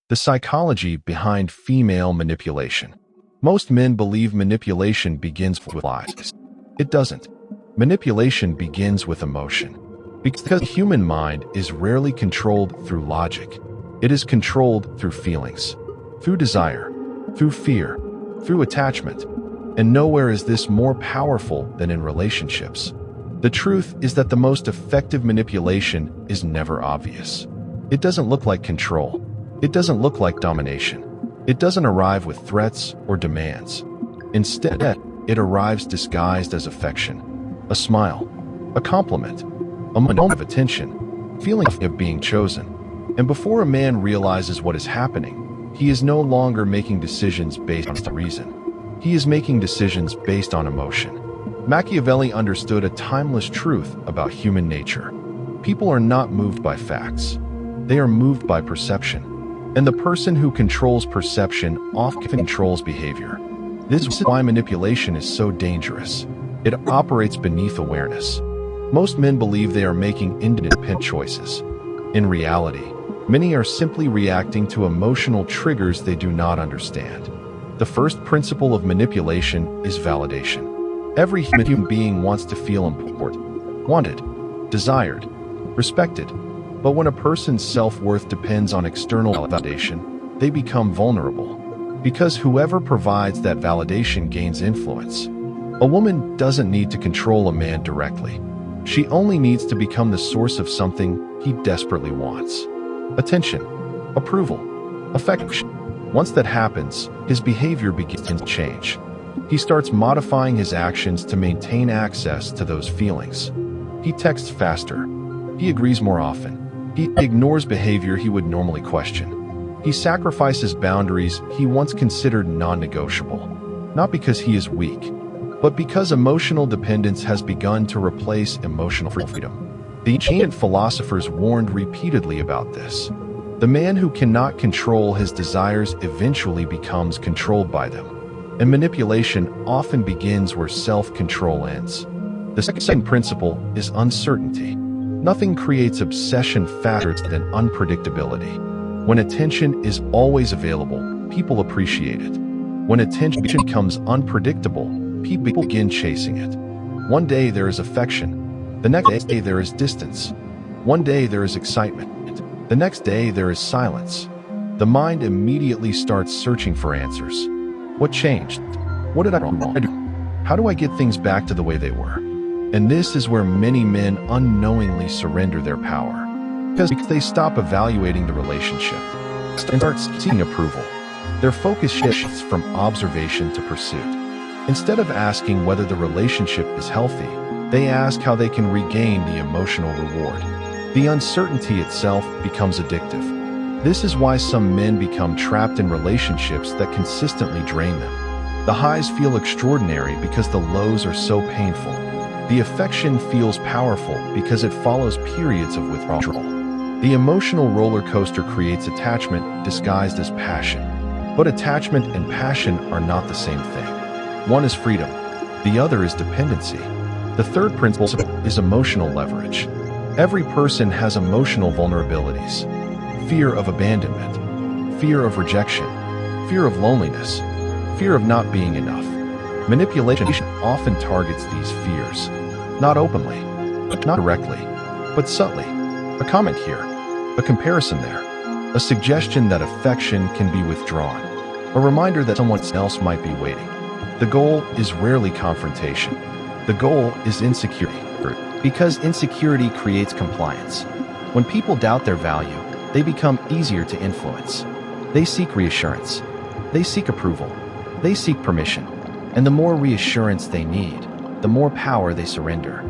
The psychology behind female manipulation. Most men believe manipulation begins with lies. It doesn't. Manipulation begins with emotion. Because the human mind is rarely controlled through logic. It is controlled through feelings, through desire, through fear, through attachment. And nowhere is this more powerful than in relationships. The truth is that the most effective manipulation is never obvious. It doesn't look like control. It doesn't look like domination. It doesn't arrive with threats or demands. Instead, it arrives disguised as affection, a smile, a compliment, a moment of attention, feeling of being chosen. And before a man realizes what is happening, he is no longer making decisions based on reason. He is making decisions based on emotion. Machiavelli understood a timeless truth about human nature. People are not moved by facts. They are moved by perception. And the person who controls perception often controls behavior. This is why manipulation is so dangerous. It operates beneath awareness. Most men believe they are making independent choices. In reality, many are simply reacting to emotional triggers they do not understand. The first principle of manipulation is validation. Every human being wants to feel important, wanted, desired, respected. But when a person's self-worth depends on external validation, they become vulnerable. Because whoever provides that validation gains influence. A woman doesn't need to control a man directly. She only needs to become the source of something he desperately wants. Attention, approval, affection. Once that happens, his behavior begins to change. He starts modifying his actions to maintain access to those feelings. He texts faster. He agrees more often. He ignores behavior he would normally question. He sacrifices boundaries he once considered non-negotiable. Not because he is weak, but because emotional dependence has begun to replace emotional freedom. The ancient philosophers warned repeatedly about this. The man who cannot control his desires eventually becomes controlled by them. And manipulation often begins where self-control ends. The second principle is uncertainty. Nothing creates obsession faster than unpredictability. When attention is always available, people appreciate it. When attention becomes unpredictable, people begin chasing it. One day there is affection. The next day there is distance. One day there is excitement. The next day there is silence. The mind immediately starts searching for answers. What changed? What did I do? How do I get things back to the way they were? And this is where many men unknowingly surrender their power. Because they stop evaluating the relationship and start seeking approval. Their focus shifts from observation to pursuit. Instead of asking whether the relationship is healthy, they ask how they can regain the emotional reward. The uncertainty itself becomes addictive. This is why some men become trapped in relationships that consistently drain them. The highs feel extraordinary because the lows are so painful. The affection feels powerful because it follows periods of withdrawal. The emotional roller coaster creates attachment disguised as passion. But attachment and passion are not the same thing. One is freedom, the other is dependency. The third principle is emotional leverage. Every person has emotional vulnerabilities. Fear of abandonment, fear of rejection, fear of loneliness, fear of not being enough. Manipulation often targets these fears. Not openly, not directly, but subtly. A comment here, a comparison there, a suggestion that affection can be withdrawn, a reminder that someone else might be waiting. The goal is rarely confrontation. The goal is insecurity. Because insecurity creates compliance. When people doubt their value, they become easier to influence. They seek reassurance. They seek approval. They seek permission. And the more reassurance they need, the more power they surrender.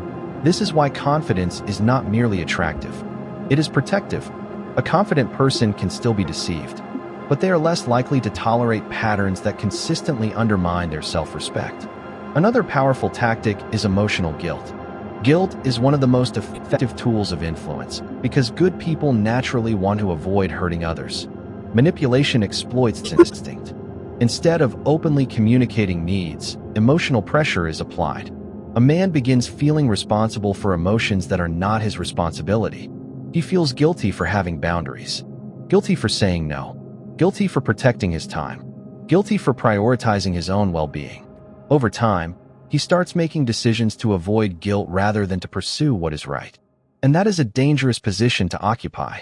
This is why confidence is not merely attractive. It is protective. A confident person can still be deceived, but they are less likely to tolerate patterns that consistently undermine their self-respect. Another powerful tactic is emotional guilt. Guilt is one of the most effective tools of influence because good people naturally want to avoid hurting others. Manipulation exploits this instinct. Instead of openly communicating needs, emotional pressure is applied. A man begins feeling responsible for emotions that are not his responsibility. He feels guilty for having boundaries, guilty for saying no, guilty for protecting his time, guilty for prioritizing his own well-being. Over time, he starts making decisions to avoid guilt rather than to pursue what is right. And that is a dangerous position to occupy.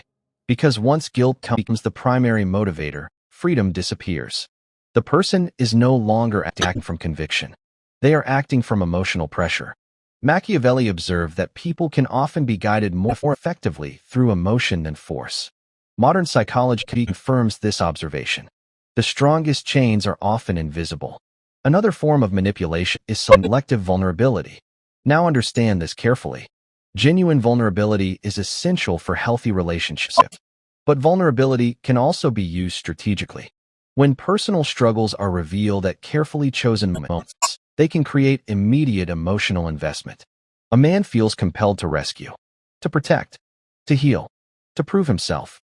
Because once guilt becomes the primary motivator, freedom disappears. The person is no longer acting from conviction. They are acting from emotional pressure. Machiavelli observed that people can often be guided more effectively through emotion than force. Modern psychology confirms this observation. The strongest chains are often invisible. Another form of manipulation is selective vulnerability. Now understand this carefully. Genuine vulnerability is essential for healthy relationships. But vulnerability can also be used strategically. When personal struggles are revealed at carefully chosen moments, they can create immediate emotional investment. A man feels compelled to rescue, to protect, to heal, to prove himself.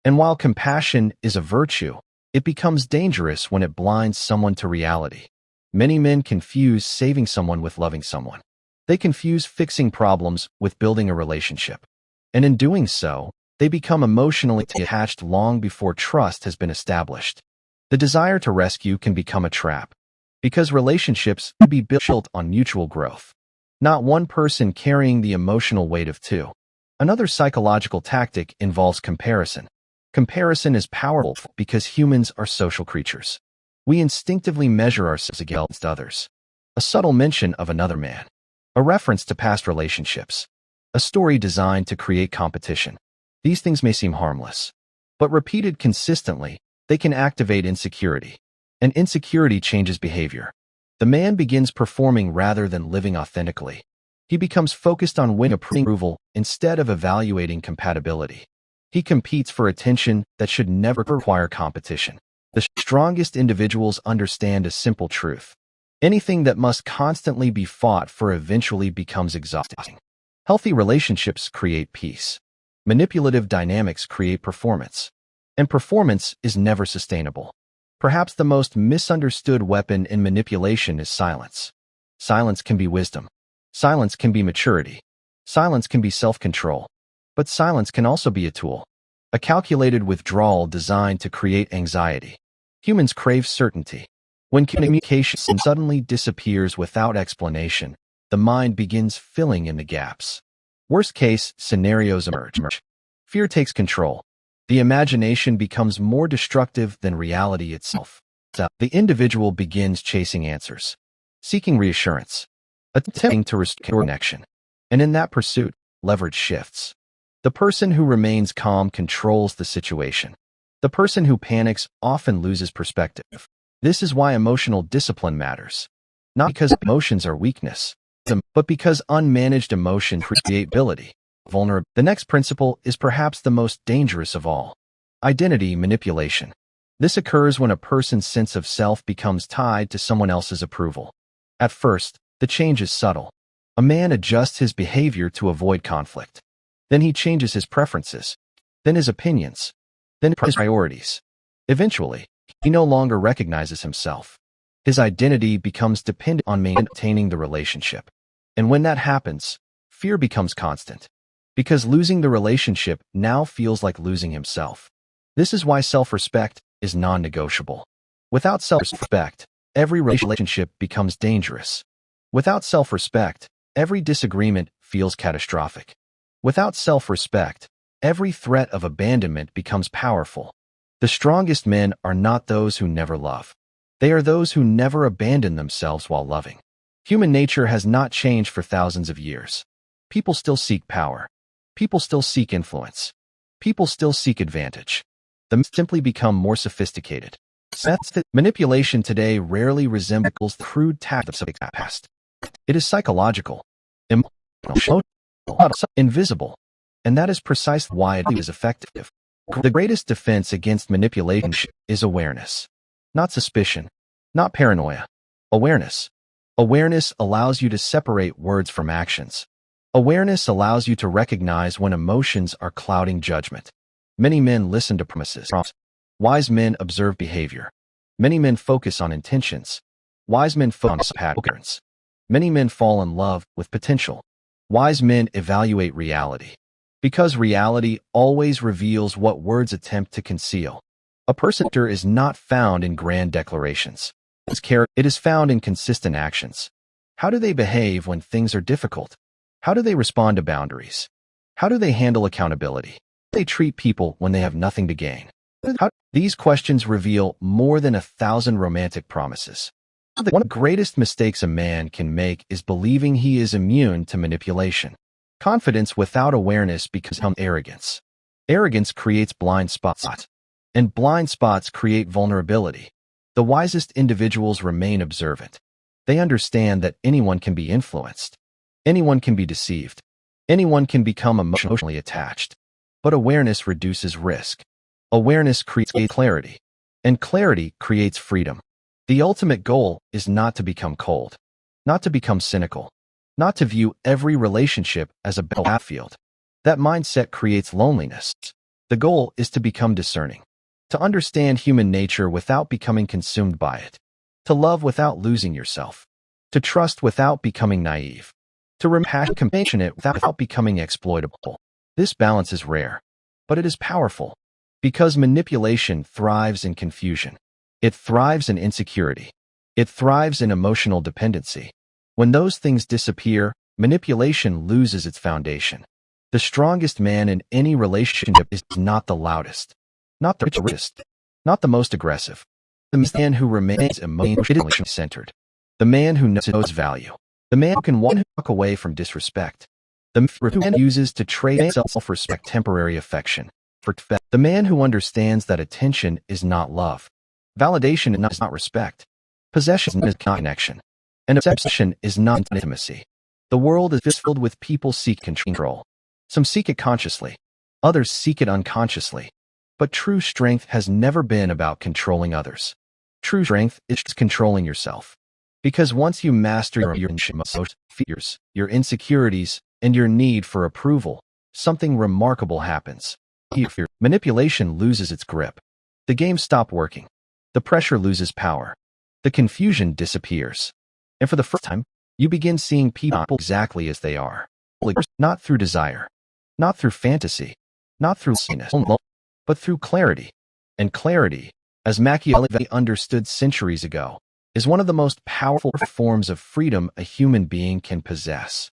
And while compassion is a virtue, it becomes dangerous when it blinds someone to reality. Many men confuse saving someone with loving someone. They confuse fixing problems with building a relationship. And in doing so, they become emotionally attached long before trust has been established. The desire to rescue can become a trap, because relationships can be built on mutual growth, not one person carrying the emotional weight of two. Another psychological tactic involves comparison. Comparison is powerful because humans are social creatures. We instinctively measure ourselves against others. A subtle mention of another man, a reference to past relationships, a story designed to create competition. These things may seem harmless, but repeated consistently, they can activate insecurity. And insecurity changes behavior. The man begins performing rather than living authentically. He becomes focused on winning approval instead of evaluating compatibility. He competes for attention that should never require competition. The strongest individuals understand a simple truth. Anything that must constantly be fought for eventually becomes exhausting. Healthy relationships create peace. Manipulative dynamics create performance. And performance is never sustainable. Perhaps the most misunderstood weapon in manipulation is silence. Silence can be wisdom. Silence can be maturity. Silence can be self-control. But silence can also be a tool, a calculated withdrawal designed to create anxiety. Humans crave certainty. When communication suddenly disappears without explanation, the mind begins filling in the gaps. Worst-case scenarios emerge. Fear takes control. The imagination becomes more destructive than reality itself. The individual begins chasing answers, seeking reassurance, attempting to restore connection. And in that pursuit, leverage shifts. The person who remains calm controls the situation. The person who panics often loses perspective. This is why emotional discipline matters. Not because emotions are weakness, but because unmanaged emotion create ability. The next principle is perhaps the most dangerous of all. Identity manipulation. This occurs when a person's sense of self becomes tied to someone else's approval. At first, the change is subtle. A man adjusts his behavior to avoid conflict. Then he changes his preferences, then his opinions, then his priorities. Eventually, he no longer recognizes himself. His identity becomes dependent on maintaining the relationship. And when that happens, fear becomes constant. Because losing the relationship now feels like losing himself. This is why self-respect is non-negotiable. Without self-respect, every relationship becomes dangerous. Without self-respect, every disagreement feels catastrophic. Without self-respect, every threat of abandonment becomes powerful. The strongest men are not those who never love. They are those who never abandon themselves while loving. Human nature has not changed for thousands of years. People still seek power. People still seek influence. People still seek advantage. They simply become more sophisticated. Manipulation today rarely resembles the crude tactics of the past. It is psychological, emotional, invisible, and that is precisely why it is effective. The greatest defense against manipulation is awareness. Not suspicion, not paranoia. Awareness. Awareness allows you to separate words from actions. Awareness allows you to recognize when emotions are clouding judgment. Many men listen to promises. Wise men observe behavior. Many men focus on intentions. Wise men focus on patterns. Many men fall in love with potential. Wise men evaluate reality. Because reality always reveals what words attempt to conceal. A person's character is not found in grand declarations. It is found in consistent actions. How do they behave when things are difficult? How do they respond to boundaries? How do they handle accountability? How do they treat people when they have nothing to gain? These questions reveal more than 1,000 romantic promises. One of the greatest mistakes a man can make is believing he is immune to manipulation. Confidence without awareness becomes arrogance. Arrogance creates blind spots, and blind spots create vulnerability. The wisest individuals remain observant. They understand that anyone can be influenced. Anyone can be deceived. Anyone can become emotionally attached. But awareness reduces risk. Awareness creates clarity, and clarity creates freedom. The ultimate goal is not to become cold, not to become cynical, not to view every relationship as a battlefield. That mindset creates loneliness. The goal is to become discerning, to understand human nature without becoming consumed by it, to love without losing yourself, to trust without becoming naive, to remain compassionate without becoming exploitable. This balance is rare, but it is powerful, because manipulation thrives in confusion. It thrives in insecurity. It thrives in emotional dependency. When those things disappear, manipulation loses its foundation. The strongest man in any relationship is not the loudest, not the richest, not the most aggressive. The man who remains emotionally centered. The man who knows his value. The man who can walk away from disrespect. The man who uses to trade self-respect temporary affection. The man who understands that attention is not love. Validation is not respect. Possession is not connection. And obsession is not intimacy. The world is filled with people seeking control. Some seek it consciously. Others seek it unconsciously. But true strength has never been about controlling others. True strength is controlling yourself. Because once you master your fears, your insecurities, and your need for approval, something remarkable happens. Manipulation loses its grip. The game stops working. The pressure loses power. The confusion disappears. And for the first time, you begin seeing people exactly as they are. Not through desire, not through fantasy, not through cynicism, but through clarity. And clarity, as Machiavelli understood centuries ago, is one of the most powerful forms of freedom a human being can possess.